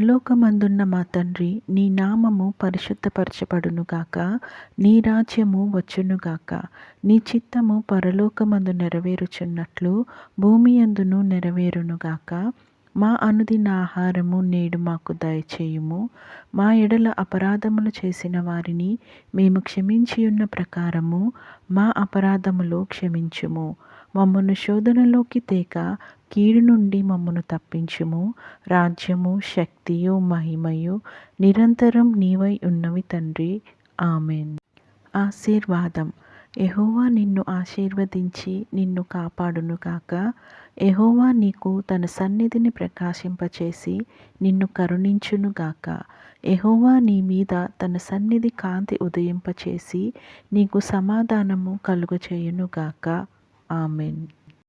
పరలోకమందున్న మా తండ్రి, నీ నామము పరిశుద్ధపరచబడునుగాక. నీ రాజ్యము వచ్చునుగాక. నీ చిత్తము పరలోకమందు నెరవేరుచున్నట్లు భూమి యందును నెరవేరునుగాక. మా అనుదిన ఆహారము నేడు మాకు దయచేయుము. మా ఎడల అపరాధములు చేసిన వారిని మేము క్షమించియున్న ప్రకారము మా అపరాధములు క్షమించుము. మమ్మను శోధనలోకి తేక కీడు నుండి మమ్మను తప్పించుము. రాజ్యము, శక్తియు, మహిమయు నిరంతరం నీవై ఉన్నవి తండ్రి. ఆమెన్. ఆశీర్వాదం. యెహోవా నిన్ను ఆశీర్వదించి నిన్ను కాపాడునుగాక. యెహోవా నీకు తన సన్నిధిని ప్రకాశింపచేసి నిన్ను కరుణించునుగాక. యెహోవా నీ మీద తన సన్నిధి కాంతి ఉదయింపచేసి నీకు సమాధానము కలుగచేయునుగాక. ఆమెన్.